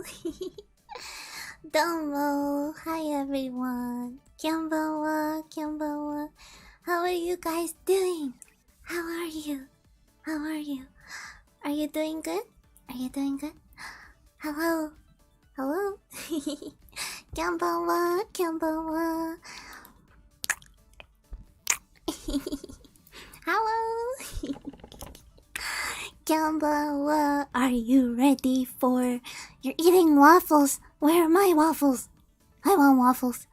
どうも Hi everyone こんばんは How are you guys doing? How are you? Are you doing good? Hello? こんばんはHello? こんばんは Are you ready for... You're eating waffles. Where are my waffles? I want waffles.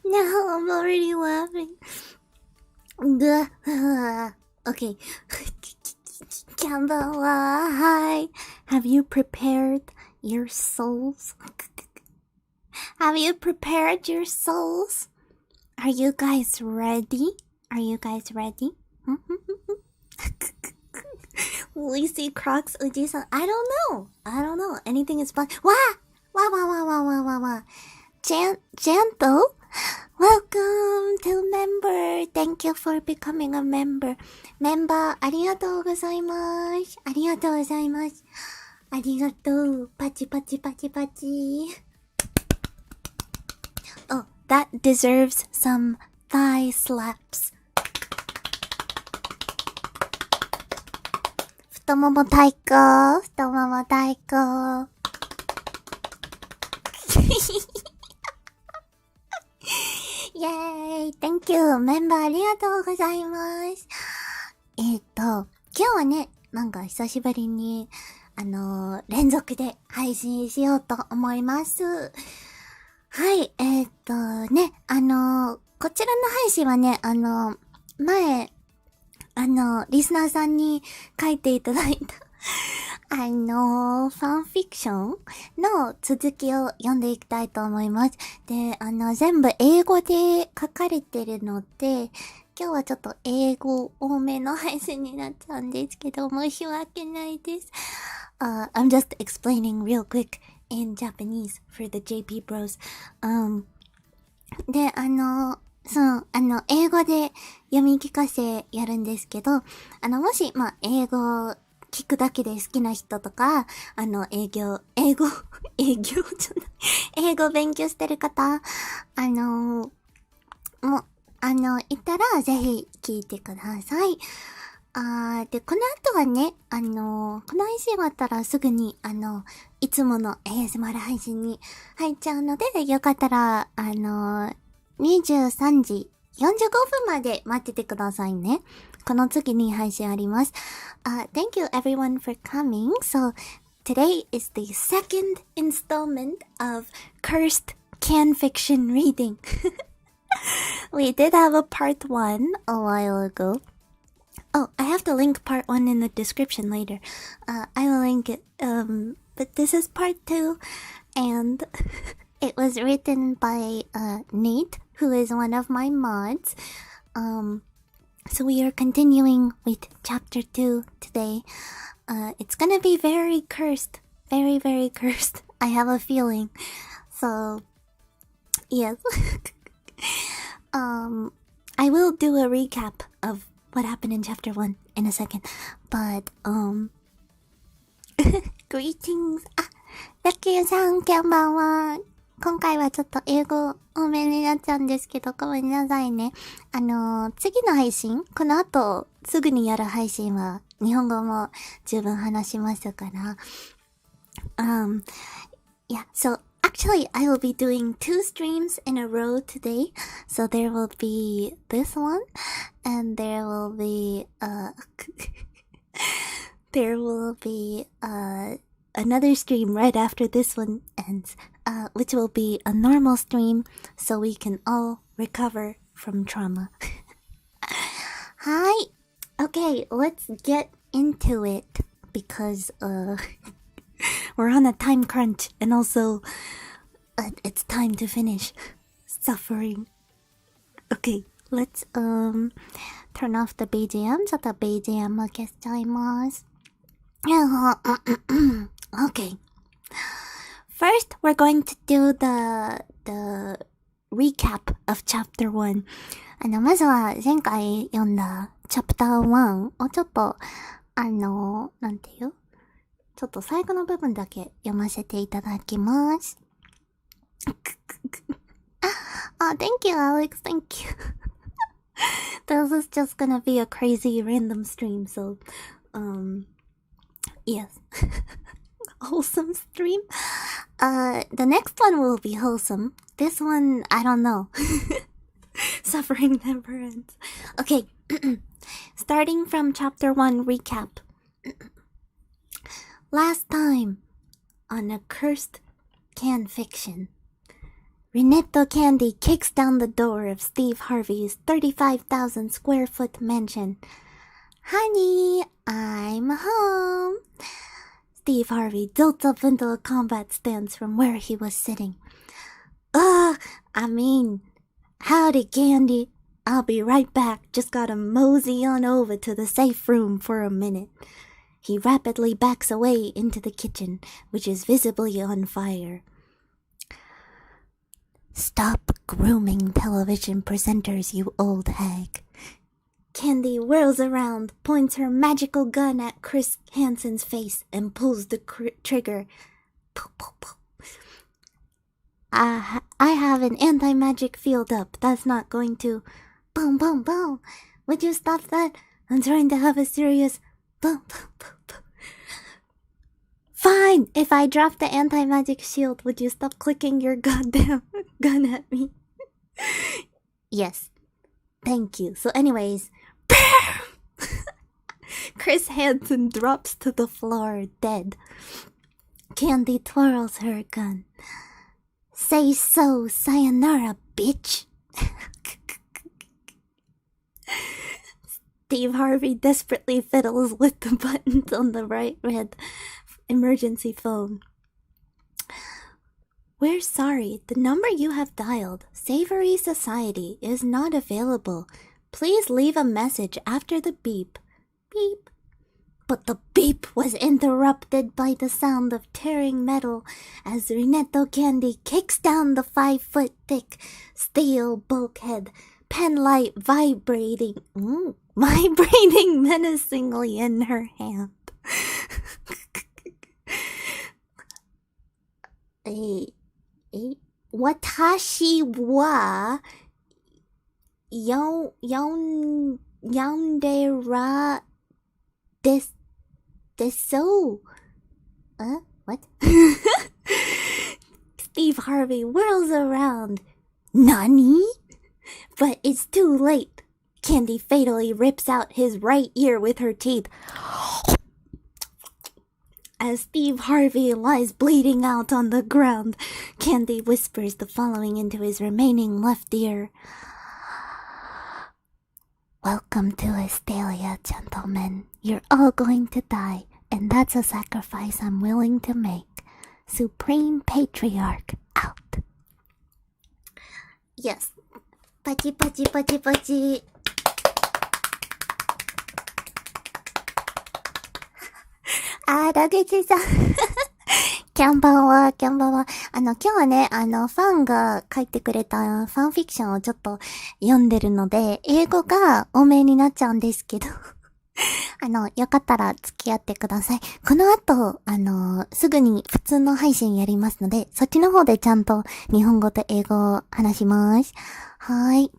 No, I'm already laughing. Okay. こんばんは Hi. Have you prepared your souls? Have you prepared your souls? Are you guys ready? We see Crocs Uji-san. I don't know. Anything is fun. Wow. Gentle. Welcome to member. Thank you for becoming a member. メンバーありがとうございます。ありがとう。パチパチ。Oh, that deserves some thigh slaps. 太もも太鼓。イェーイ Thank you! メンバーありがとうございます。今日はね、なんか久しぶりに、連続で配信しようと思います。はい、ね、こちらの配信はね、前、リスナーさんに書いていただいた、ファンフィクションの続きを読んでいきたいと思います。で、全部英語で書かれてるので、今日はちょっと英語多めの配信になっちゃうんですけど、申し訳ないです。I'm just explaining real quick in Japanese for the JP Bros. で、英語で読み聞かせやるんですけど、もし、英語聞くだけで好きな人とか、英語勉強してる方、いたらぜひ聞いてください。で、この後はね、この配信終わったらすぐに、いつもの ASMR 配信に入っちゃうので、よかったら、23時45分まで待っててくださいね。この次に配信あります。Thank you everyone for coming. So, today is the second installment of Cursed Fanfiction reading. We did have a part 1 a while ago. Oh, I have to link part 1 in the description later. I will link it. But this is part 2. And it was written by Nate, who is one of my mods. So we are continuing with chapter 2 today. It's gonna be very cursed. Very, very cursed. I have a feeling. So, yes. I will do a recap of what happened in chapter 1 in a second. But, greetings. ラッキーさん、こんばんは。今回はちょっと英語多めになっちゃうんですけど、ごめんなさいね。次の配信、この後すぐにやる配信は日本語も十分話しますから。Yeah, so actually I will be doing 2 streams in a row today. So there will be this one and there will be another stream right after this one ends, which will be a normal stream so we can all recover from trauma. Hi. Okay, let's get into it because we're on a time crunch and also it's time to finish suffering. Okay, let's turn off the BGM. ちょっと BGM を消しちゃいます。Okay. First, we're going to do the recap of chapter 1. まずは前回読んだ chapter 1をちょっとなんていうちょっと最後の部分だけ読ませていただきます。Thank you, Alex. Thank you. This is just gonna be a crazy random stream, so, yes. Wholesome stream. The next one will be wholesome. This one, I don't know. Suffering never ends. Okay. Starting from chapter 1 recap. Last time on a cursed Kyanfiction, Rinetto Kyandie kicks down the door of Steve Harvey's 35,000 square foot mansion. Honey, I'm home. Steve Harvey jolts up into a combat stance from where he was sitting. Howdy, Kyandie. I'll be right back. Just gotta mosey on over to the safe room for a minute. He rapidly backs away into the kitchen, which is visibly on fire. Stop grooming television presenters, you old hag. Kyandie whirls around, points her magical gun at Chris Hansen's face, and pulls the trigger. Poof, poof, poof. I have an anti-magic field up. That's not going to... Boom, boom, boom. Would you stop that? I'm trying to have a serious... Boom, boom, boom, boom. Fine! If I drop the anti-magic shield, would you stop clicking your goddamn gun at me? Yes. Thank you. So anyways... Chris Hansen drops to the floor, dead. Kyandie twirls her gun. Say so, sayonara, bitch. Steve Harvey desperately fiddles with the buttons on the bright red emergency phone. We're sorry, the number you have dialed, Savory Society, is not available. Please leave a message after the beep. Beep. But the beep was interrupted by the sound of tearing metal as Rinetto Kyandie kicks down the 5-foot-thick steel bulkhead, penlight vibrating menacingly in her hand. Watashi wa yandera desu. What? Steve Harvey whirls around. Nani? But it's too late. Kyandie fatally rips out his right ear with her teeth. As Steve Harvey lies bleeding out on the ground, Kyandie whispers the following into his remaining left ear. Welcome to Estalia, gentlemen. You're all going to die, and that's a sacrifice I'm willing to make. Supreme Patriarch out. Yes. Pachi pachi pachi pachi.ラゲチさん。キャンバンは。今日はね、ファンが書いてくれたファンフィクションをちょっと読んでるので、英語が多めになっちゃうんですけど、よかったら付き合ってください。この後、すぐに普通の配信やりますので、そっちの方でちゃんと日本語と英語を話します。はい。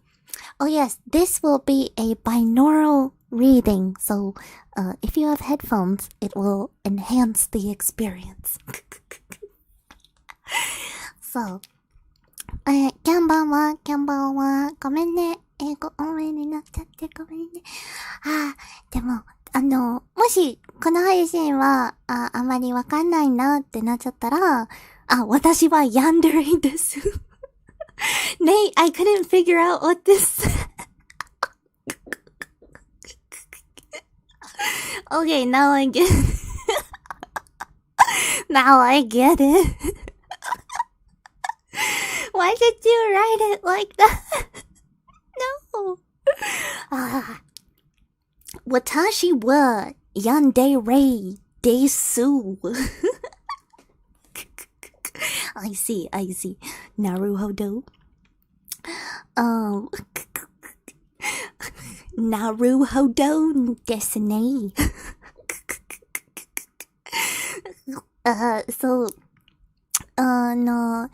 Oh yes, this will be a binaural reading, so if you have headphones, it will enhance the experience. So, キャンバンは、ごめんね。英語多めになっちゃってごめんね。でも、もし、この配信は、あまりわかんないなってなっちゃったら、私はヤンデレです。Nate, I couldn't figure out what this Okay, now I get it. Now I get it. Why did you write it like that? No. Watashi wa yandere desu. I see. Naruhodo. Naruhodo desu ne. そう、この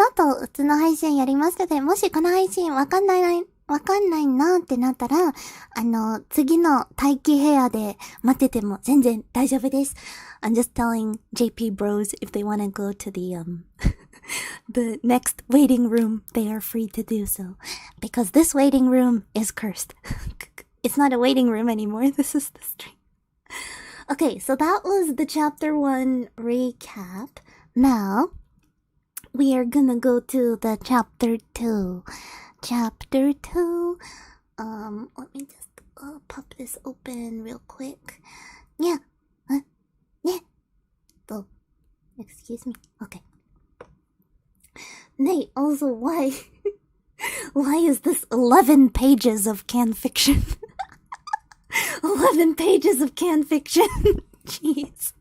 後、普通の配信やりますので、もしこの配信わかんないなってなったら、次の待機部屋で待ってても全然大丈夫です。I'm just telling JP bros if they wanna go to the next waiting room, they are free to do so. Because this waiting room is cursed. It's not a waiting room anymore, this is the stream. Okay, so that was the chapter 1 recap. Now, we are gonna go to the chapter 2. Chapter 2, let me just pop this open real quick. Yeah, yeah. Oh, excuse me. Okay. Nate, also why is this 11 pages of Kyanfiction? 11 pages of Kyanfiction. Jeez.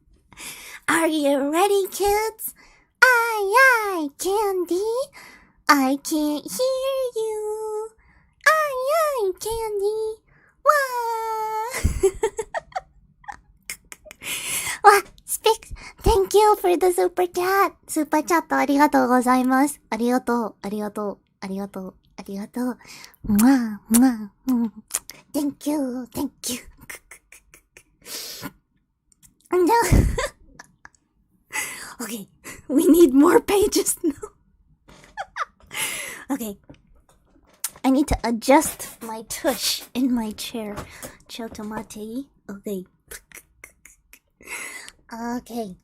Are you ready, kids? Aye, Kyandie. I can't hear you. Aye, Kyandie. Wah. Wah, speak. Thank you for the super chat. Super chat ありがとうございます。ありがとう。Thank you. No. Okay, we need more pages now. Okay, I need to adjust my tush in my chair. Chotomate. Okay. Okay.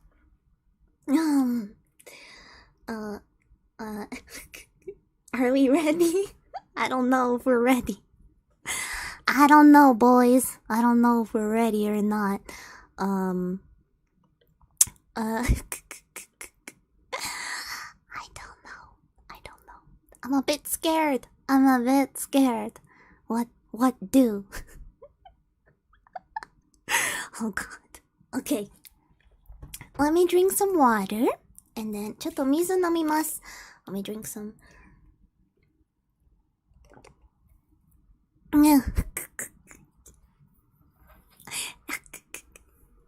Are we ready? I don't know if we're ready. I don't know, boys. I don't know if we're ready or not. I don't know. I'm a bit scared. What do? Oh god. Okay. Let me drink some water. And then, ちょっと水飲みます。Let me drink some.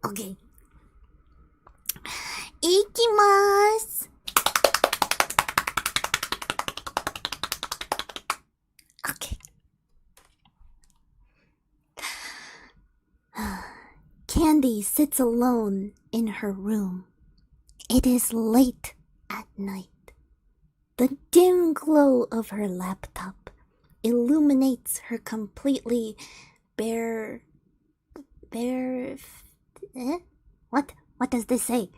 Okay. いきまーす。Okay. Kyandie sits alone in her room. It is late at night. The dim glow of her laptop illuminates her completely bare... What does this say?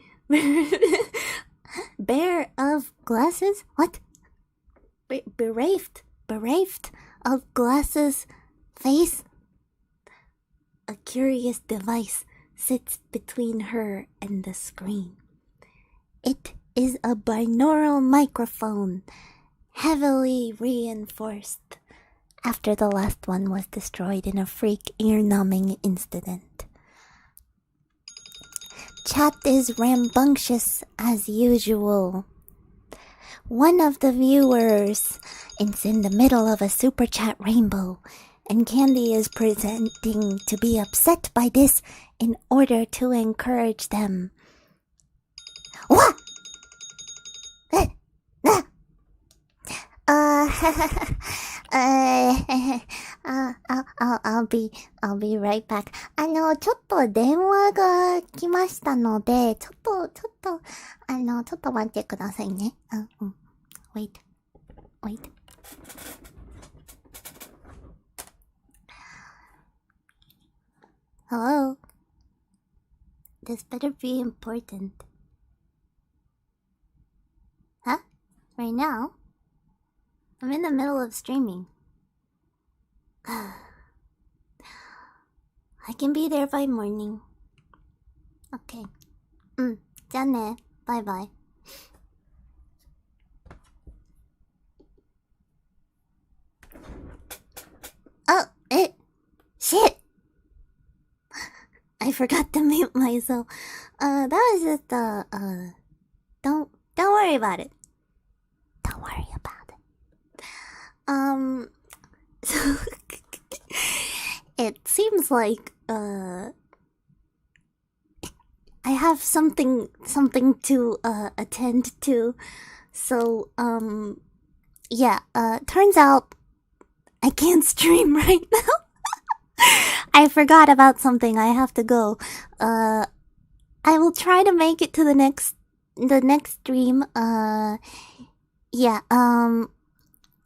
Bare of glasses? What? Bereft of glasses face? A curious device sits between her and the screen. It is a binaural microphone, heavily reinforced after the last one was destroyed in a freak ear-numbing incident. Chat is rambunctious as usual. One of the viewers is in the middle of a super chat rainbow, and Kyandie is pretending to be upset by this in order to encourage them. What? I'll be right back. ちょっと電話が来ましたので、ちょっと待ってくださいね。Wait. Hello? This better be important. Huh? Right now? I'm in the middle of streaming. I can be there by morning. Okay. じゃあね。バイバイ。Oh, shit! I forgot to mute myself. That was just, don't worry about it. Don't worry about it. So, it seems like, I have something to attend to. So yeah, turns out I can't stream right now. I forgot about something. I have to go. I will try to make it to the next stream. Yeah,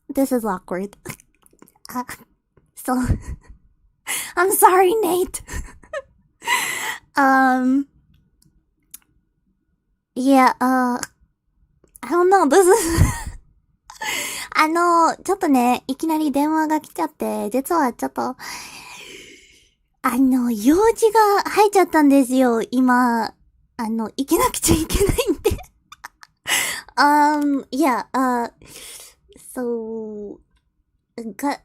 this is awkward. So I'm sorry, Nate. Yeah, I don't know, this is ちょっとね、いきなり電話が来ちゃって、実はちょっと、用事が入っちゃったんですよ、今。行けなくちゃいけないんで。yeah, so, got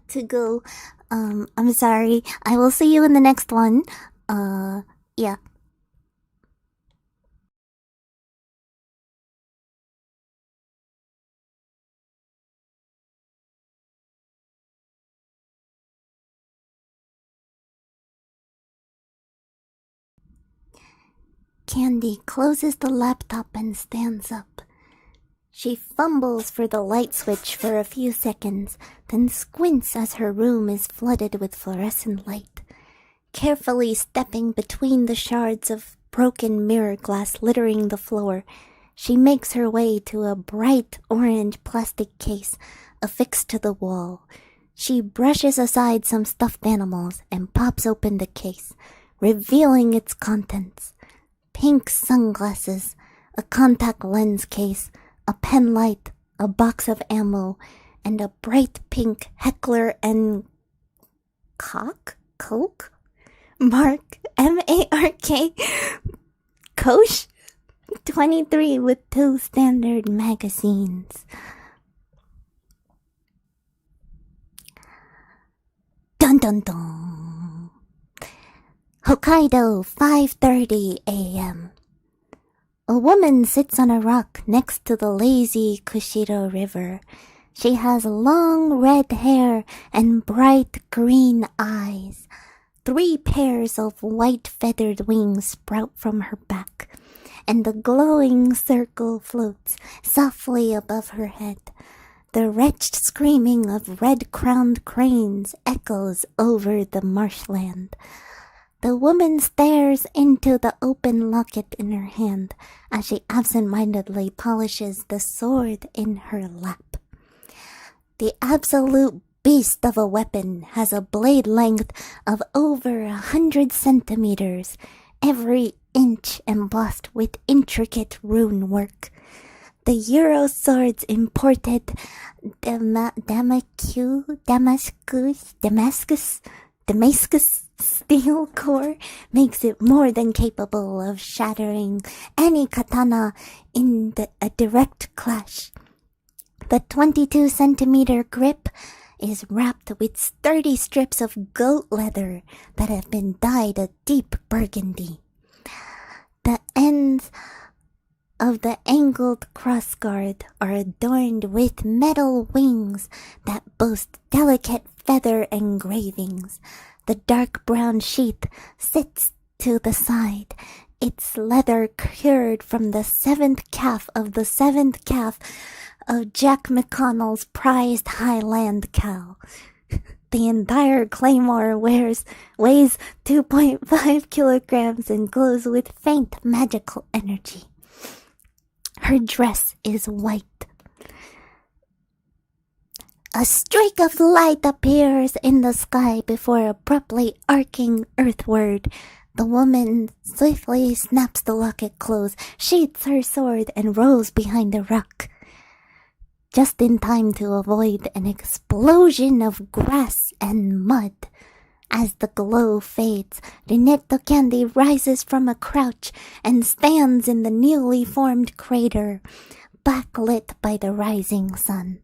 to go. I'm sorry. I will see you in the next one. Yeah. Kyandie closes the laptop and stands up. She fumbles for the light switch for a few seconds, then squints as her room is flooded with fluorescent light. Carefully stepping between the shards of broken mirror glass littering the floor, she makes her way to a bright orange plastic case affixed to the wall. She brushes aside some stuffed animals and pops open the case, revealing its contents. Pink sunglasses, a contact lens case, a pen light, a box of ammo, and a bright pink Heckler and Koch Mark M-A-R-K Koch 23 with 2 standard magazines. Dun dun dun. Hokkaido, 5:30 a.m. A woman sits on a rock next to the lazy Kushiro River. She has long red hair and bright green eyes. 3 pairs of white feathered wings sprout from her back, and the glowing circle floats softly above her head. The wretched screaming of red-crowned cranes echoes over the marshland. The woman stares into the open locket in her hand as she absent-mindedly polishes the sword in her lap. The absolute beast of a weapon has a blade length of over 100 centimeters, every inch embossed with intricate rune work. The Euro swords imported Damascus steel core makes it more than capable of shattering any katana in a direct clash. The 22-centimeter grip is wrapped with sturdy strips of goat leather that have been dyed a deep burgundy. The ends of the angled crossguard are adorned with metal wings that boast delicate feather engravings. The dark brown sheath sits to the side, its leather cured from the 7th calf of the 7th calf of Jack McConnell's prized Highland cow. The entire claymore weighs 2.5 kilograms and glows with faint magical energy. Her dress is white. A streak of light appears in the sky before abruptly arcing earthward. The woman swiftly snaps the locket closed, sheathes her sword, and rolls behind a rock. Just in time to avoid an explosion of grass and mud. As the glow fades, Rinetto Kyandie rises from a crouch and stands in the newly formed crater, backlit by the rising sun.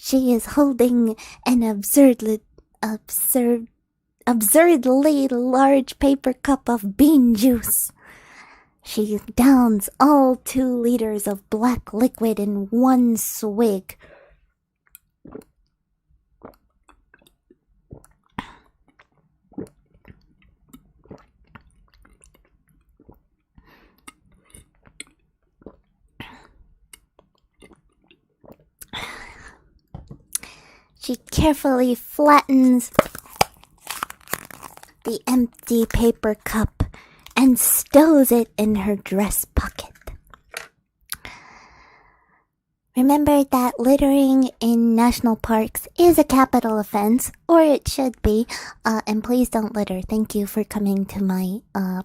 She is holding an absurdly large paper cup of bean juice. She downs all 2 liters of black liquid in one swig. She carefully flattens the empty paper cup and stows it in her dress pocket. Remember that littering in national parks is a capital offense, or it should be, and please don't litter. Thank you for coming to my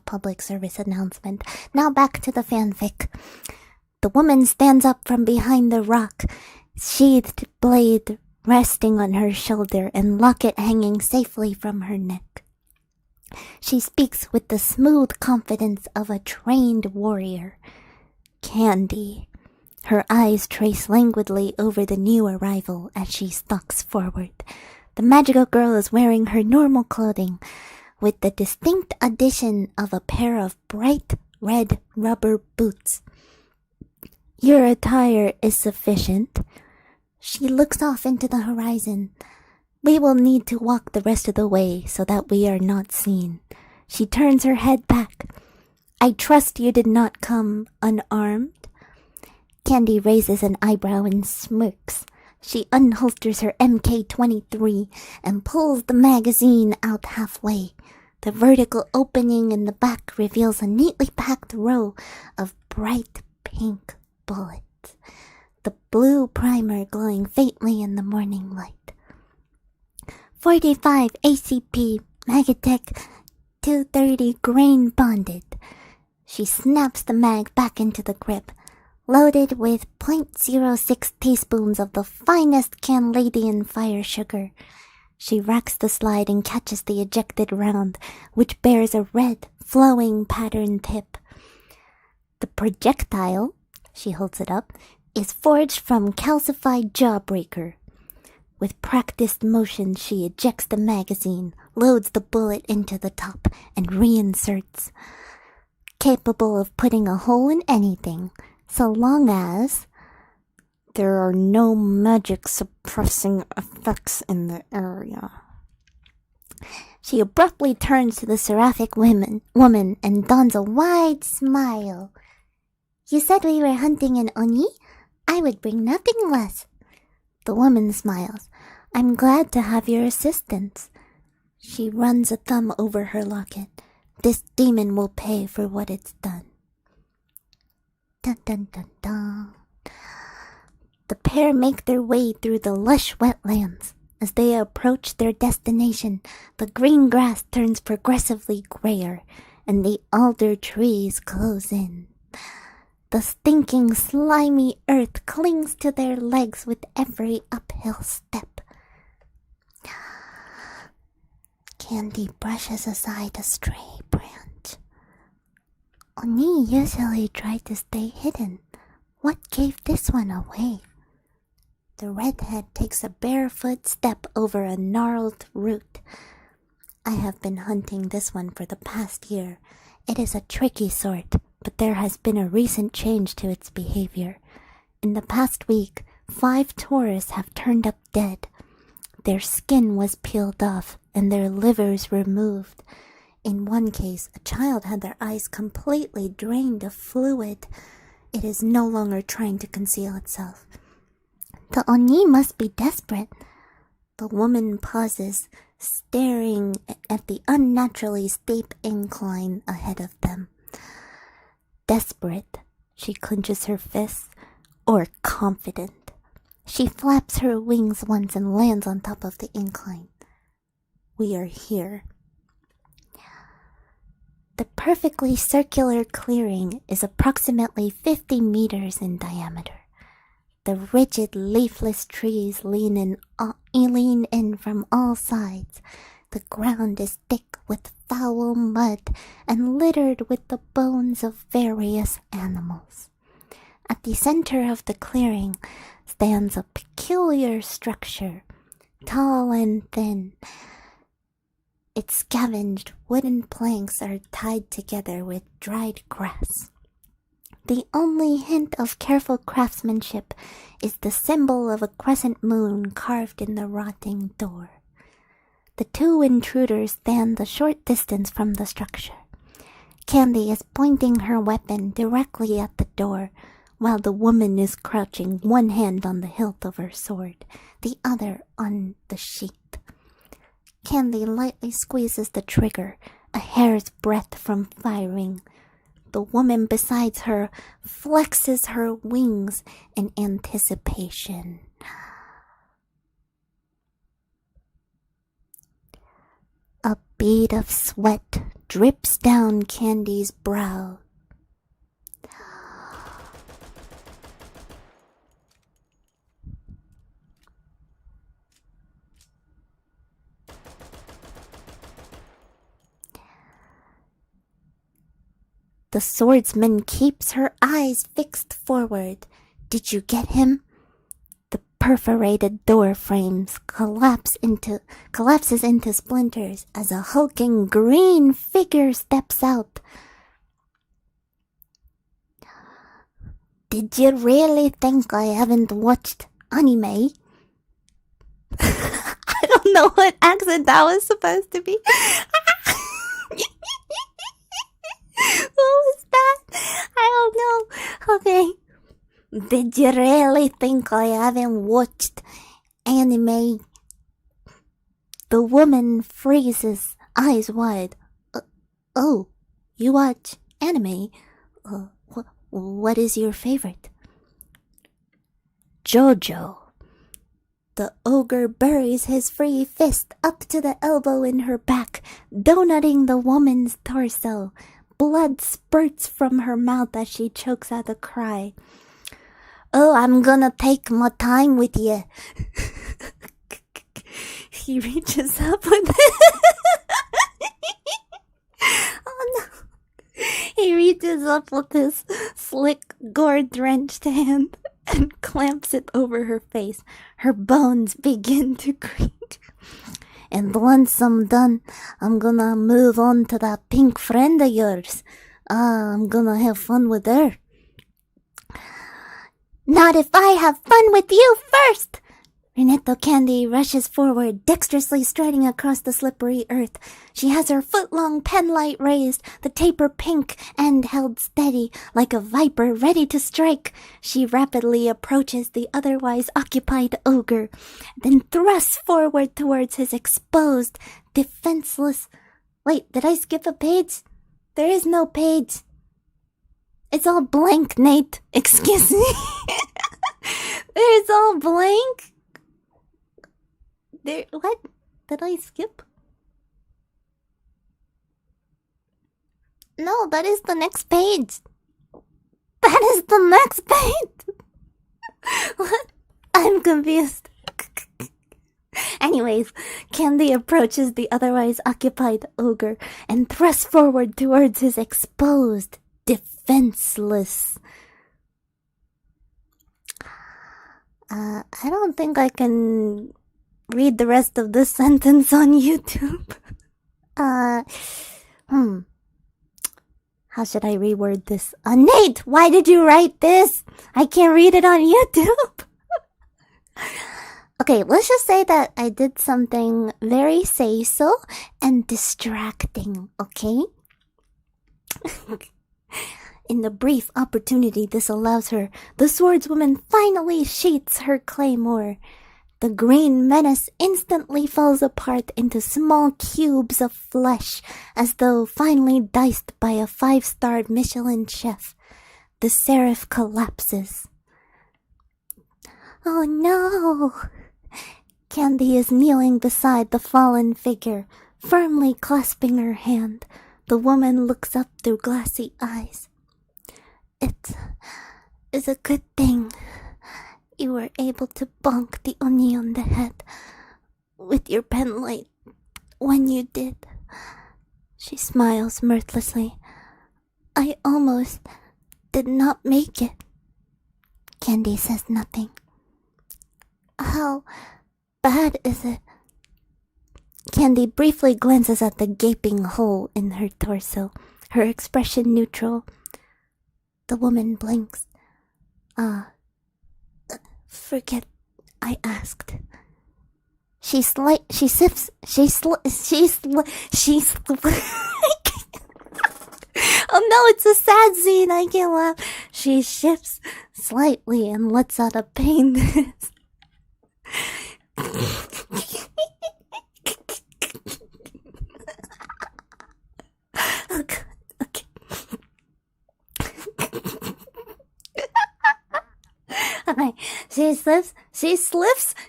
public service announcement. Now back to the fanfic. The woman stands up from behind the rock, sheathed blade resting on her shoulder and locket hanging safely from her neck. She speaks with the smooth confidence of a trained warrior. Kyandie. Her eyes trace languidly over the new arrival as she stalks forward. The magical girl is wearing her normal clothing, with the distinct addition of a pair of bright red rubber boots. Your attire is sufficient. She looks off into the horizon. We will need to walk the rest of the way so that we are not seen. She turns her head back. I trust you did not come unarmed? Kyandie raises an eyebrow and smirks. She unholsters her MK-23 and pulls the magazine out halfway. The vertical opening in the back reveals a neatly packed row of bright pink bullets, the blue primer glowing faintly in the morning light. 45 ACP Magitech 230 grain bonded. She snaps the mag back into the grip. Loaded with 0.06 teaspoons of the finest Canadian fire sugar. She racks the slide and catches the ejected round, which bears a red, flowing pattern tip. The projectile, she holds it up, is forged from calcified jawbreaker. With practiced motion, she ejects the magazine, loads the bullet into the top, and reinserts. Capable of putting a hole in anything, so long as there are no magic suppressing effects in the area. She abruptly turns to the seraphic woman and dons a wide smile. You said we were hunting an oni? I would bring nothing less. The woman smiles. I'm glad to have your assistance. She runs a thumb over her locket. This demon will pay for what it's done. Dun dun dun dun. The pair make their way through the lush wetlands. As they approach their destination, the green grass turns progressively grayer, and the alder trees close in. The stinking, slimy earth clings to their legs with every uphill step. Kyandie brushes aside a stray branch. Oni usually try to stay hidden. What gave this one away? The redhead takes a barefoot step over a gnarled root. I have been hunting this one for the past year. It is a tricky sort, but there has been a recent change to its behavior. In the past week, 5 tourists have turned up dead. Their skin was peeled off and their livers removed. In one case, a child had their eyes completely drained of fluid. It is no longer trying to conceal itself. The Oni must be desperate. The woman pauses, staring at the unnaturally steep incline ahead of them. Desperate, she clenches her fists, or confident. She flaps her wings once and lands on top of the incline. We are here. The perfectly circular clearing is approximately 50 meters in diameter. The rigid, leafless trees lean in from all sides. The ground is thick with foul mud and littered with the bones of various animals. At the center of the clearing stands a peculiar structure, tall and thin. Its scavenged wooden planks are tied together with dried grass. The only hint of careful craftsmanship is the symbol of a crescent moon carved in the rotting door. The 2 intruders stand a short distance from the structure. Kyandie is pointing her weapon directly at the door, while the woman is crouching, one hand on the hilt of her sword, the other on the sheath. Kyandie lightly squeezes the trigger, a hair's breadth from firing. The woman beside her flexes her wings in anticipation. A bead of sweat drips down Kyandie's brow. The swordsman keeps her eyes fixed forward. Did you get him? The perforated door frames collapses into splinters as a hulking green figure steps out. Did you really think I haven't watched anime? I don't know what accent that was supposed to be. What was that? I don't know. Okay. Did you really think I haven't watched anime? The woman freezes, eyes wide. Oh, you watch anime? What is your favorite? JoJo. The ogre buries his free fist up to the elbow in her back, donutting the woman's torso. Blood spurts from her mouth as she chokes out a cry. Oh, I'm gonna take my time with you. He reaches up with Oh no. He reaches up with his slick, gore-drenched hand and clamps it over her face. Her bones begin to creak. And once I'm done, I'm gonna move on to that pink friend of yours. I'm gonna have fun with her. Not if I have fun with you first! Rinetto Kyandie rushes forward, dexterously striding across the slippery earth. She has her foot-long penlight raised, the taper pink and held steady, like a viper ready to strike. She rapidly approaches the otherwise occupied ogre, then thrusts forward towards his exposed, defenseless... Wait, did I skip a page? There is no page. It's all blank, Nate. Excuse me. It's all blank. There, what? Did I skip? No, that is the next page. That is the next page. What? I'm confused. Anyways, Kyandie approaches the otherwise occupied ogre and thrusts forward towards his exposed, defenseless. I don't think I can read the rest of this sentence on YouTube. How should I reword this? Nate, why did you write this? I can't read it on YouTube. Okay, let's just say that I did something very say-so and distracting, okay? In the brief opportunity this allows her, the swordswoman finally sheaths her claymore. The green menace instantly falls apart into small cubes of flesh, as though finely diced by a 5-star Michelin chef. The seraph collapses. Oh no! Kyandie is kneeling beside the fallen figure, firmly clasping her hand. The woman looks up through glassy eyes. It's a good thing you were able to bonk the Oni on the head with your penlight when you did. She smiles mirthlessly. I almost did not make it. Kyandie says nothing. How bad is it? Kyandie briefly glances at the gaping hole in her torso, her expression neutral. The woman blinks. Forget I asked. Oh no, it's a sad scene, I can't laugh. She sips slightly and lets out a pain. Okay. Alright.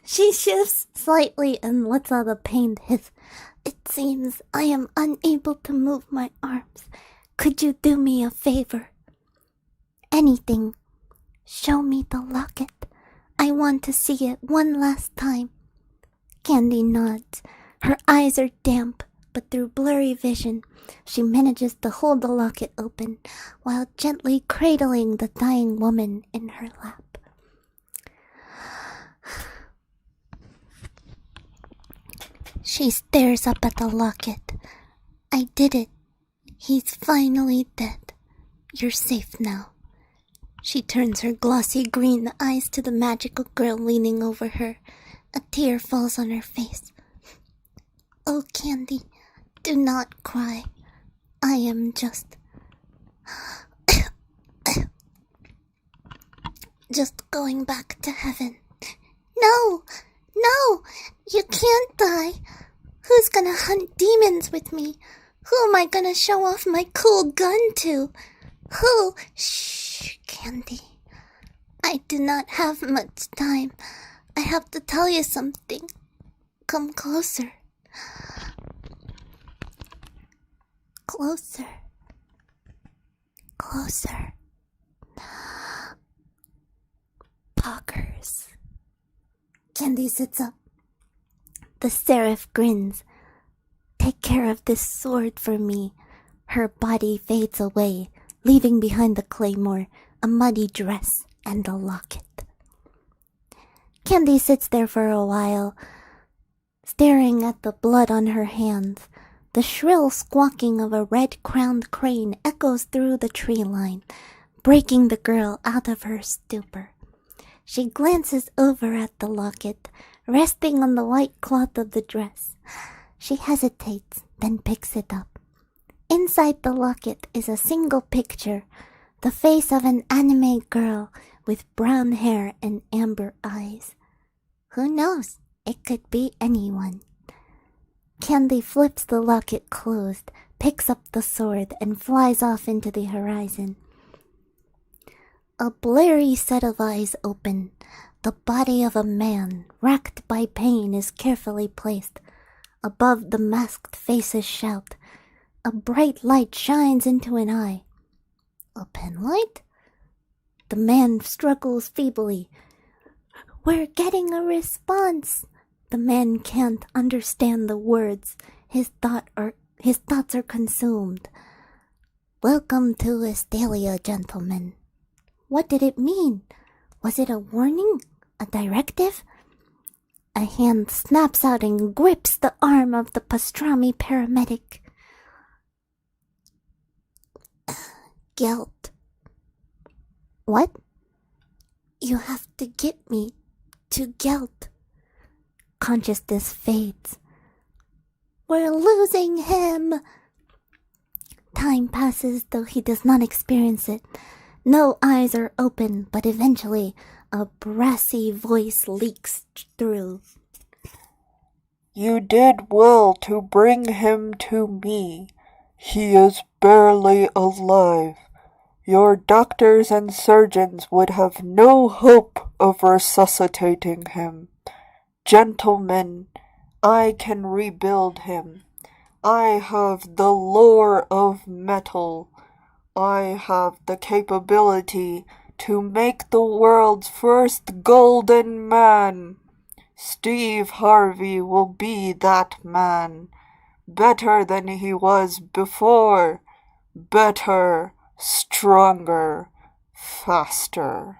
She shifts slightly and lets out a pained hiss. It seems I am unable to move my arms. Could you do me a favor? Anything. Show me the locket. I want to see it one last time. Kyandie nods. Her eyes are damp, but through blurry vision, she manages to hold the locket open while gently cradling the dying woman in her lap. She stares up at the locket. I did it. He's finally dead. You're safe now. She turns her glossy green eyes to the magical girl leaning over her. A tear falls on her face. Oh, Kyandie, do not cry. I am just going back to heaven. No! No! You can't die. Who's gonna hunt demons with me? Who am I gonna show off my cool gun to? Who? Shh, Kyandie. I do not have much time. I have to tell you something. Come closer. Closer. Closer. Poggers. Kyandie sits up. The seraph grins. Take care of this sword for me. Her body fades away, leaving behind the claymore, a muddy dress, and a locket. Kyandie sits there for a while, staring at the blood on her hands. The shrill squawking of a red-crowned crane echoes through the tree line, breaking the girl out of her stupor. She glances over at the locket, resting on the white cloth of the dress. She hesitates, then picks it up. Inside the locket is a single picture, the face of an anime girl with brown hair and amber eyes. Who knows? It could be anyone. Kyandie flips the locket closed, picks up the sword, and flies off into the horizon. A blurry set of eyes open. The body of a man, racked by pain, is carefully placed. Above the masked faces shout. A bright light shines into an eye. A penlight? The man struggles feebly. We're getting a response. The man can't understand the words. His thoughts are consumed. Welcome to Estalia, gentlemen. What did it mean? Was it a warning? A directive? A hand snaps out and grips the arm of the pastrami paramedic. Gelt. What? You have to get me to Gelt. Consciousness fades. We're losing him. Time passes, though he does not experience it. No eyes are open, but eventually a brassy voice leaks through. You did well to bring him to me. He is barely alive. Your doctors and surgeons would have no hope of resuscitating him. Gentlemen, I can rebuild him. I have the lore of metal. I have the capability to make the world's first golden man. Steve Harvey will be that man. Better than he was before. Better, stronger, faster.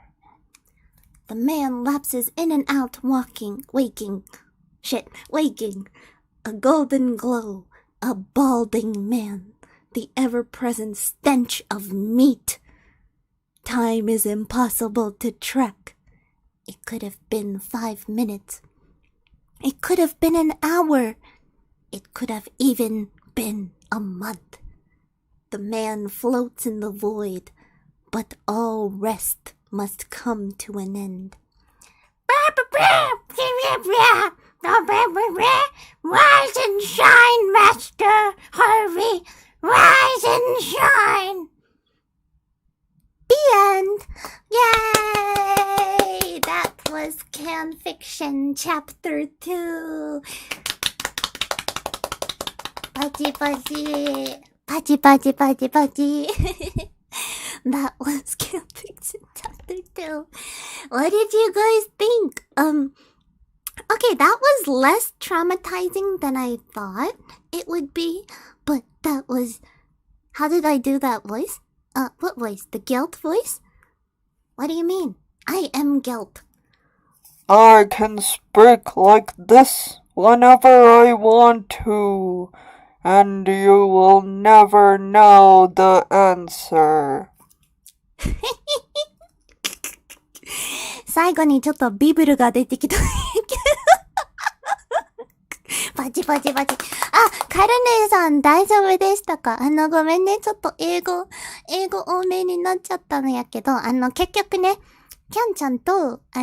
The man lapses in and out, waking. A golden glow, a balding man. The ever-present stench of meat. Time is impossible to track. It could have been 5 minutes. It could have been an hour. It could have even been a month. The man floats in the void, but all rest must come to an end. Rise and shine, Master Harvey! Rise and shine! The end! Yay! That was Kyanfiction Chapter 2. Pachi pachi. Pachi pachi pachi pachi. That was Kyanfiction Chapter 2. What did you guys think? Okay, that was less traumatizing than I thought it would be, but that was... How did I do that voice? What voice? The guilt voice? What do you mean? I am guilt. I can speak like this whenever I want to, and you will never know the answer. 最後にちょっとビブルが出てきた。パチパチパチ。カルネさん大丈夫でしたか？ごめんね。ちょっと英語多めになっちゃったのやけど、結局ね、キャンちゃんと、な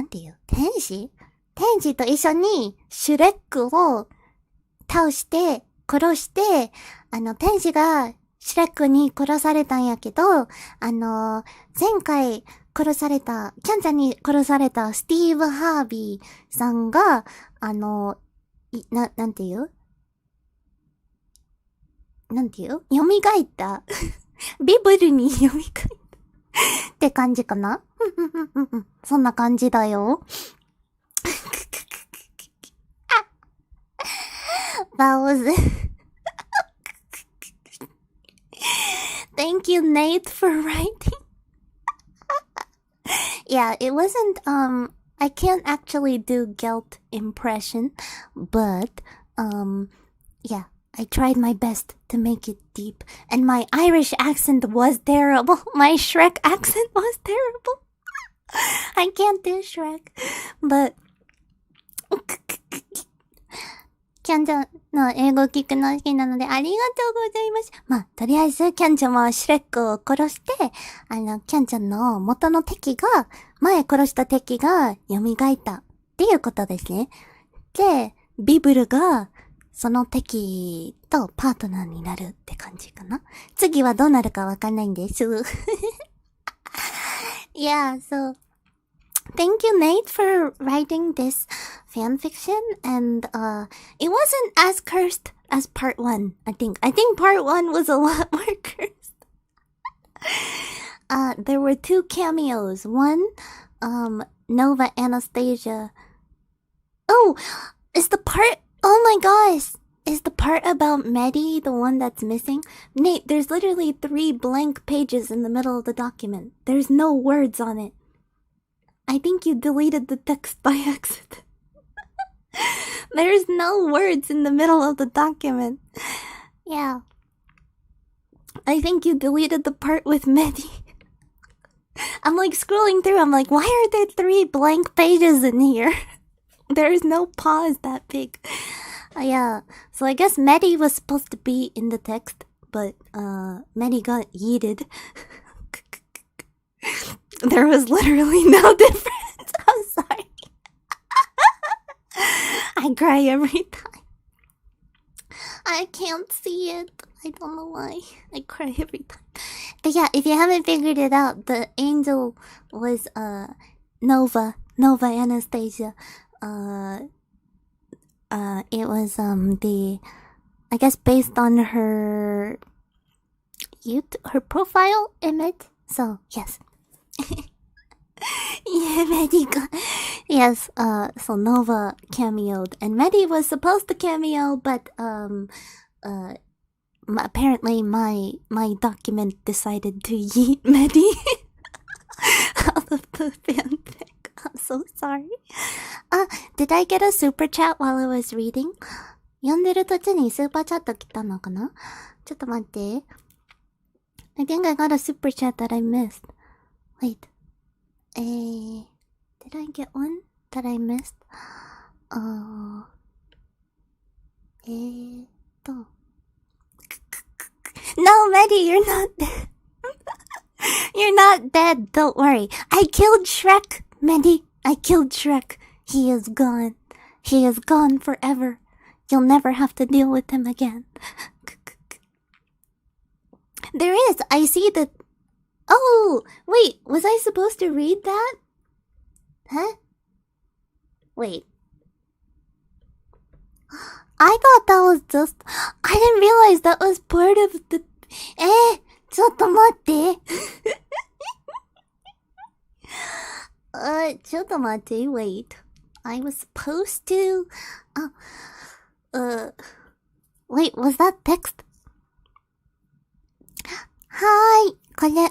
んていう？天使と一緒にシュレックを倒して、殺して、天使がシュレックに殺されたんやけど、前回殺された、キャンちゃんに殺されたスティーブ・ハービーさんが、なんていう蘇った。ビブルに蘇ったって感じかな？そんな感じだよ。That was Thank you, Nate, for writing. Yeah, it wasn't, I can't actually do guilt impression, but, yeah, I tried my best to make it deep, and my Irish accent was terrible. My Shrek accent was terrible. I can't do Shrek, but, キャンちゃんの英語聞くの好きなのでありがとうございます。まあ、とりあえず、キャンちゃんはシュレックを殺して、キャンちゃんの元の敵が、前殺した敵が蘇ったっていうことですね。で、ビブルが、その敵とパートナーになるって感じかな。次はどうなるかわかんないんです。Yeah, so, thank you, Nate, for writing this fan fiction, and it wasn't as cursed as part 1, I think. I think part 1 was a lot more cursed. There were 2 cameos. One, Nova Anastasia. Oh my gosh! Is the part about Medi the one that's missing? Nate, there's literally 3 blank pages in the middle of the document. There's no words on it. I think you deleted the text by accident. There's no words in the middle of the document. Yeah. I think you deleted the part with Medi. I'm like scrolling through, I'm like, why are there 3 blank pages in here? There's no pause that big. Yeah. So I guess Medi was supposed to be in the text, but Medi got yeeted. There was literally no difference. I'm sorry. I cry every time. I can't see it. I don't know why. I cry every time. But yeah, if you haven't figured it out, the angel was Nova Anastasia. It was I guess based on her profile image. So yes. Yeah, Medi got... Yes, so Nova cameoed, and Medi was supposed to cameo, but apparently my document decided to yeet Medi out of the fanfic. I'm so sorry. Did I get a super chat while I was reading? 読んでる途中にスーパーチャット来たのかな？ちょっと待って。I think I got a super chat that I missed. Wait. Did I get one that I missed? No, Medi, you're not dead. You're not dead, don't worry. I killed Shrek, Mandy. I killed Shrek. He is gone. He is gone forever. You'll never have to deal with him again. There is. I see that. Oh, wait. Was I supposed to read that? Huh? Wait. I thought that was just... I didn't realize that was part of the... ちょっと待って。ちょっと待って。Wait. I was supposed to... Wait, was that text? はーい。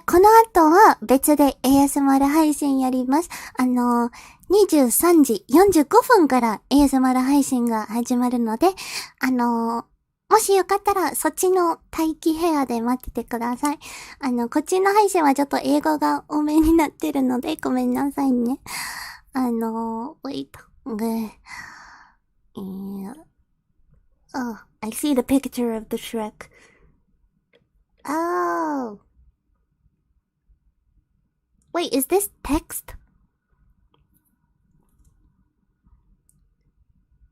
この後は別で ASMR 配信やります。23時45分から ASMR 配信が始まるので、もしよかったらそっちの待機部屋で待っててください。こっちの配信はちょっと英語が多めになってるのでごめんなさいね。wait. Oh, I see the picture of the Shrek. Oh. Wait, is this text?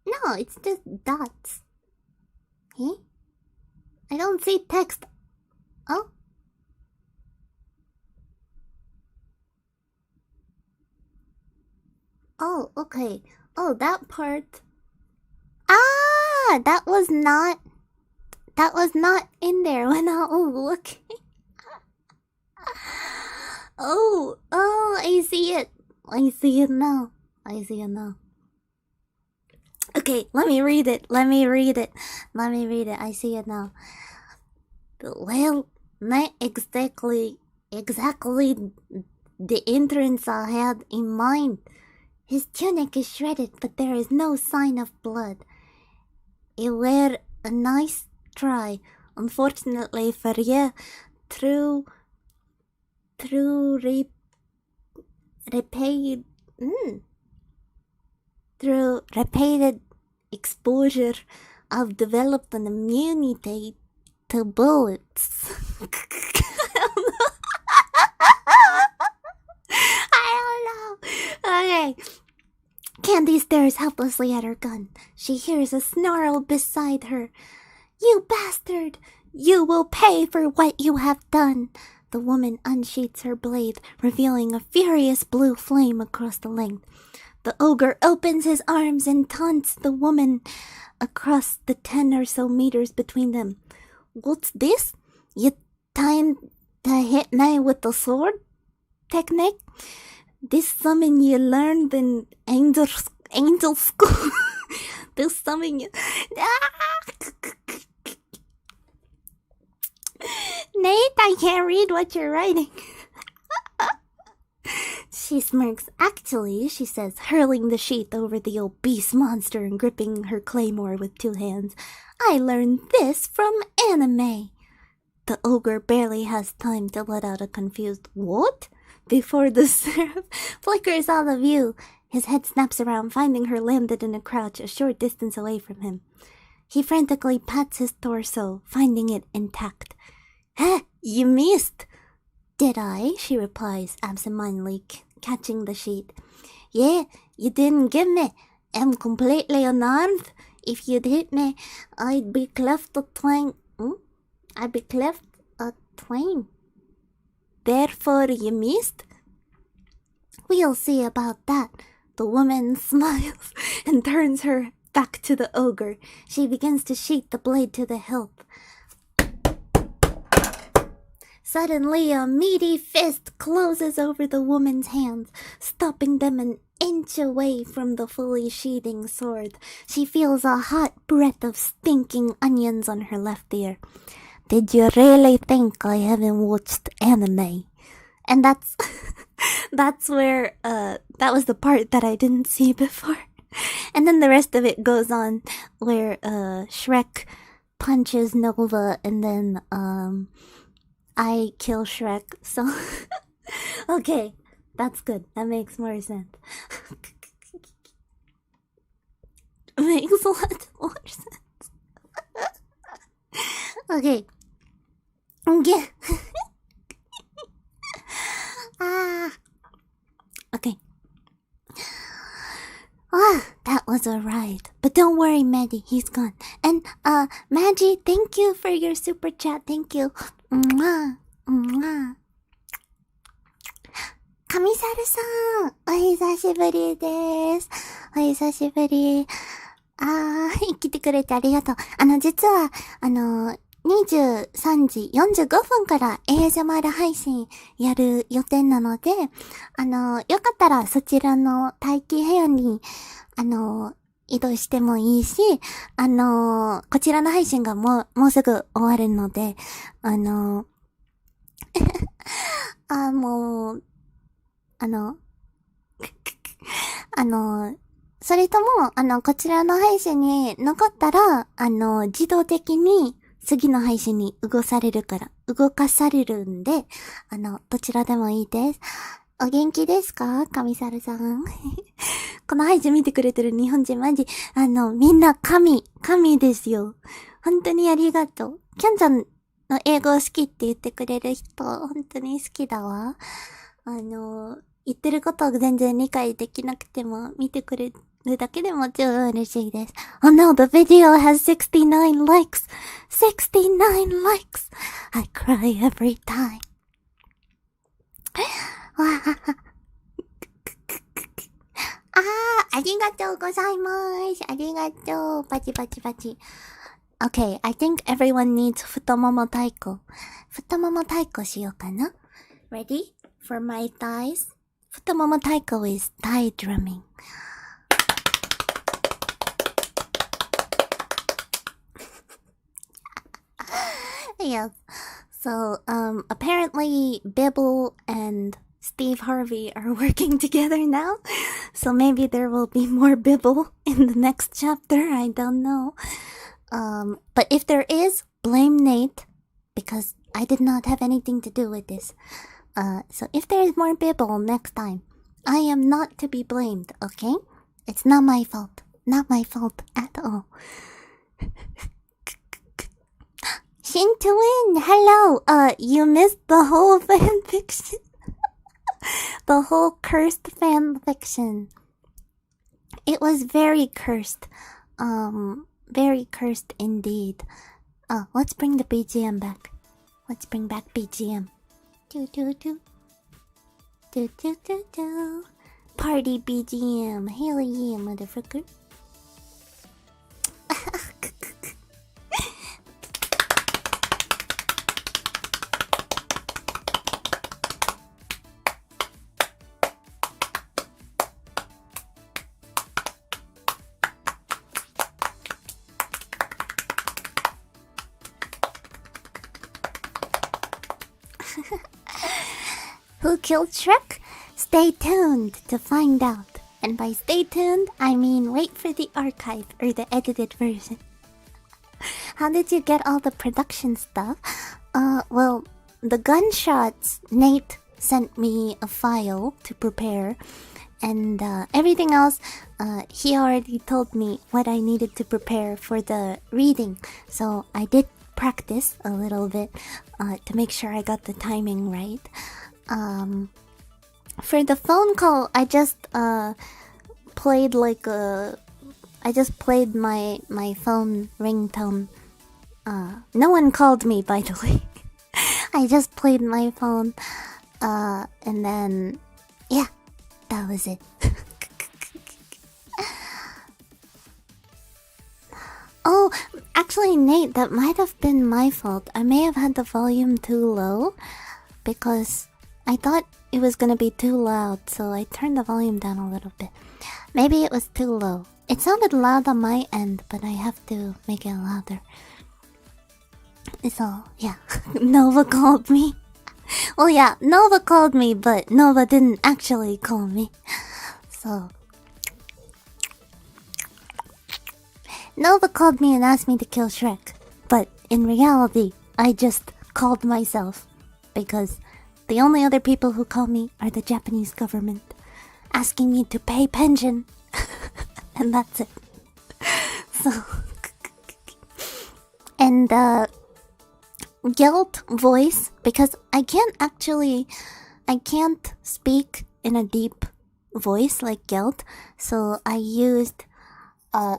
No, it's just dots. Eh? I don't see text. Oh? Oh, okay. Oh, that part. Ah, that was not in there when I was looking. Oh, I see it. I see it now. Okay, let me read it. I see it now. Well, not exactly the entrance I had in mind. His tunic is shredded, but there is no sign of blood. It were a nice try. Unfortunately for you, through repeated exposure, I've developed an immunity to bullets. I don't know. Okay. Kyandie stares helplessly at her gun. She hears a snarl beside her. You bastard! You will pay for what you have done. The woman unsheaths her blade, revealing a furious blue flame across the length. The ogre opens his arms and taunts the woman across the 10 or so meters between them. What's this? You trying to hit me with the sword technique? This summon you learned in angel school. This summon you... Nate, I can't read what you're writing. She smirks. Actually, she says, hurling the sheath over the obese monster and gripping her claymore with 2 hands. I learned this from anime. The ogre barely has time to let out a confused what? Before the seraph flickers out of view. His head snaps around, finding her landed in a crouch a short distance away from him. He frantically pats his torso, finding it intact. You missed! Did I? She replies, absentmindedly catching the sheet. Yeah, you didn't get me. I'm completely unarmed. If you'd hit me, I'd be cleft a twain. I'd be cleft a twain. Therefore you missed? We'll see about that. The woman smiles and turns her back to the ogre. She begins to sheath the blade to the hilt. Suddenly, a meaty fist closes over the woman's hands, stopping them an inch away from the fully sheathing sword. She feels a hot breath of stinking onions on her left ear. Did you really think I haven't watched anime? And that's where, that was the part that I didn't see before. And then the rest of it goes on where, Shrek punches Nova and then, I kill Shrek, so... Okay, that's good. That makes more sense. Makes a lot more sense. Okay. was alright. But don't worry, Maddie, he's gone. And, Maggie, thank you for your super chat. Thank you. Mwah. Mwah. 神猿さん、お久しぶりです。お久しぶり。来てくれてありがとう。実は、23時45分から ASMR 配信やる予定なので、よかったらそちらの待機部屋に、移動してもいいし、こちらの配信がもうすぐ終わるので、もう、それとも、こちらの配信に残ったら、自動的に次の配信に動かされるんで、どちらでもいいです。お元気ですか？神猿さん。この配信見てくれてる日本人マジ、みんな神ですよ。本当にありがとう。キャンちゃんの英語好きって言ってくれる人、本当に好きだわ。言ってることを全然理解できなくても見てくれるだけでも超嬉しいです。Oh no, the video has 69 likes! 69 likes! I cry every time. ありがとうございます。ありがとう。パチパチパチ。Okay, I think everyone needs 太もも太鼓。太もも太鼓しようかな。Ready? For my thighs? 太もも太鼓 is thigh drumming. Yes. So, apparently Bibble and Steve Harvey are working together now. So maybe there will be more Bibble in the next chapter. I don't know. But if there is, blame Nate, because I did not have anything to do with this. So if there is more Bibble next time, I am not to be blamed, okay? It's not my fault. Not my fault at all. Shin2in, hello! You missed the whole fan fiction. The whole cursed fan fiction. It was very cursed. Very cursed indeed. Let's bring the BGM back. Let's bring back BGM. Do do do. Do do do do. Party BGM. Hell yeah, motherfucker. Who killed Shrek? Stay tuned to find out. And by stay tuned, I mean wait for the archive or the edited version. How did you get all the production stuff? Well, the gunshots, Nate sent me a file to prepare. And everything else, he already told me what I needed to prepare for the reading. So I did practice a little bit to make sure I got the timing right. For the phone call, I just played I just played my phone ringtone. No one called me, by the way. I just played my phone, and then yeah, that was it. Oh, actually, Nate, that might have been my fault. I may have had the volume too low because I thought it was gonna be too loud, so I turned the volume down a little bit. Maybe it was too low. It sounded loud on my end, but I have to make it louder. So, yeah. Nova called me. Well, yeah, Nova called me, but Nova didn't actually call me. So, Nova called me and asked me to kill Shrek. But in reality, I just called myself. Because the only other people who call me are the Japanese government, asking me to pay pension. And that's it. So, and guilt voice, because I can't speak in a deep voice like guilt, so I used a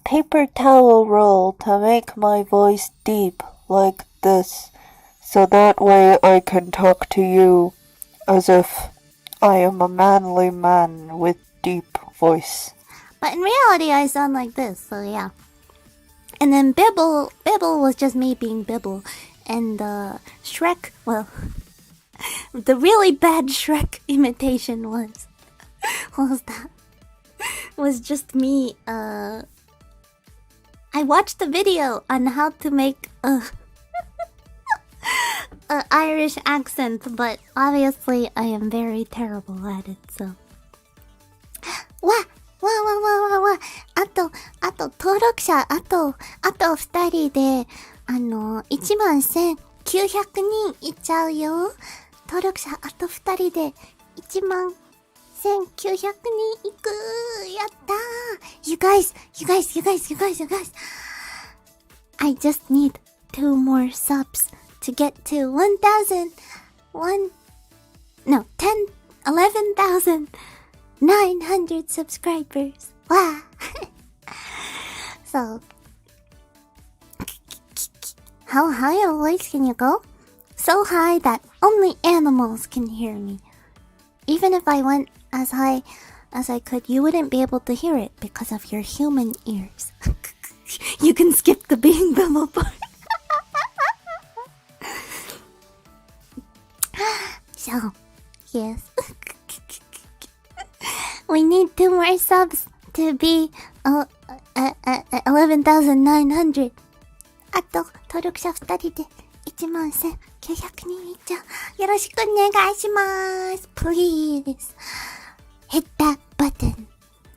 paper towel roll to make my voice deep like this, so that way I can talk to you as if I am a manly man with deep voice. But in reality, I sound like this, so yeah. And then Bibble was just me being Bibble. And Shrek, well, the really bad Shrek imitation was, what was that? Was just me, I watched the video on how to make a Irish accent, but obviously I am very terrible at it, so. わあと、登録者、あと2人で、11,900人いっちゃうよ。登録者、あと2人で、11,900人いく。やったー。You guys. I just need 2 more subs to get to 11,900 subscribers. Wow. So, how high a voice can you go? So high that only animals can hear me. Even if I went as high as I could, you wouldn't be able to hear it because of your human ears. You can skip the being Bimbo part. So, yes. We need 2 more subs to be 11,900. あと、登録者2人で 11,900 人いっちゃう。よろしくお願いします。Please hit that button.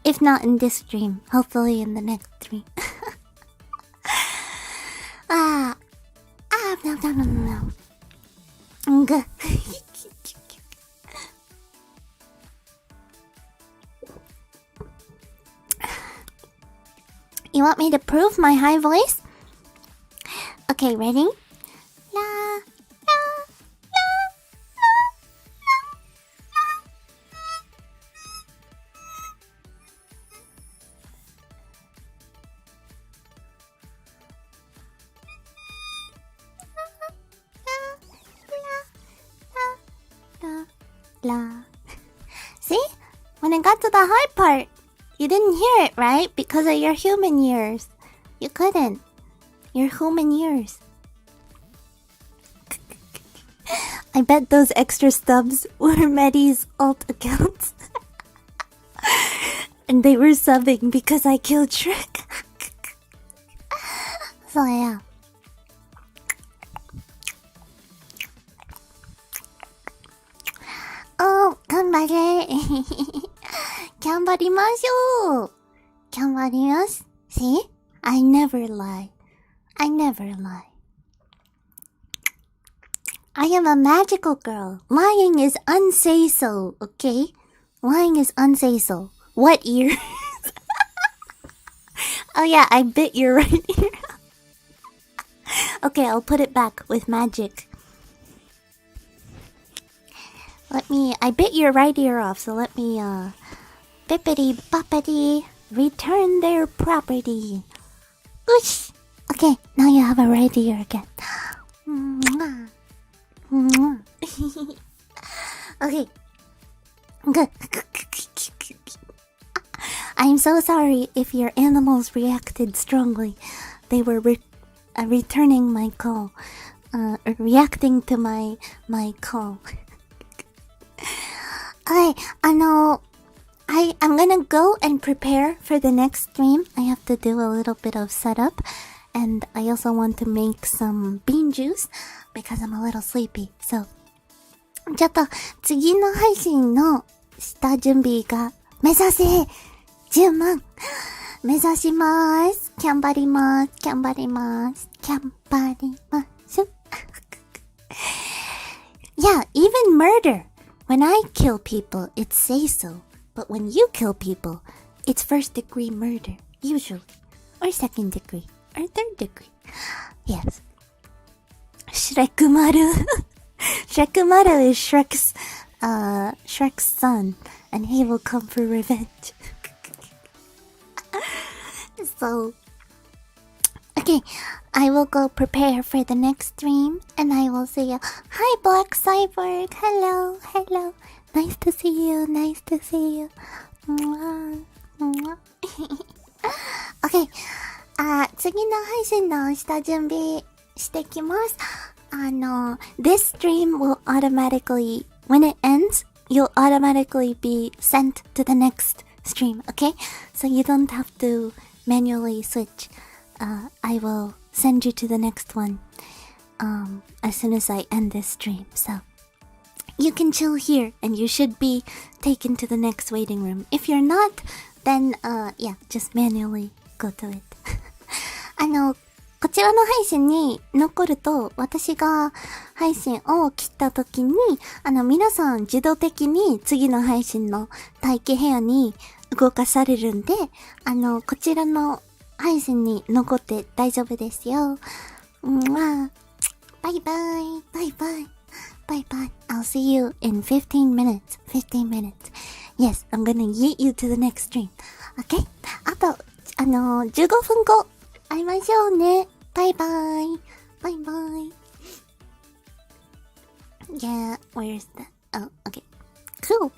If not in this stream, hopefully in the next stream. No. You want me to prove my high voice? Okay, ready? La, la, la. See? When it got to the high part, you didn't hear it, right? Because of your human ears. You couldn't. Your human ears. I bet those extra stubs were Medi's alt accounts. And they were subbing because I killed Shrek. So yeah. Oh, 頑張れ。頑張りましょう。頑張ります。See? I never lie. I am a magical girl. Lying is unsay so, okay? Lying is unsay so. What ear? Oh yeah, I bit your right ear. Okay, I'll put it back with magic. I bit your right ear off, so let me, bippity boppity, return their property. Whoosh! Okay, now you have a right ear again. Okay. Good. I'm so sorry if your animals reacted strongly. They were returning my call. Reacting to my call. Okay, I'm gonna go and prepare for the next stream. I have to do a little bit of setup. And I also want to make some bean juice because I'm a little sleepy. So, ちょっと次の配信の下準備が目指せ10万目指します。頑張ります。頑張ります。頑張ります。Yeah, even murder. When I kill people, it's say so. But when you kill people, it's first degree murder, usually. Or second degree. Or third degree. Yes. Shrek-maru. Shrek-maru is Shrek's son. And he will come for revenge. So, okay, I will go prepare for the next stream and I will see you. Hi, Black Cyborg. Hello, hello. Nice to see you, nice to see you. Mwah, mwah. Okay, 次の配信の下準備してきます。This stream will automatically, when it ends, you'll automatically be sent to the next stream, okay? So you don't have to manually switch. I will send you to the next one as soon as I end this stream. So you can chill here and you should be taken to the next waiting room. If you're not, then yeah, just manually go to it. こちらの配信に残ると、私が配信を切った時に、皆さん自動的に次の配信の待機部屋に動かされるんで、こちらの配信に残って大丈夫ですよ。バイバイ、バイバイ、バイバイ。I'll see you in 15 minutes. 15 minutes. Yes, I'm gonna yeet you to the next stream. Okay? あと、15分後、会いましょうね。バイバイ。バイバイ。Yeah, where's that? Oh, okay. Cool.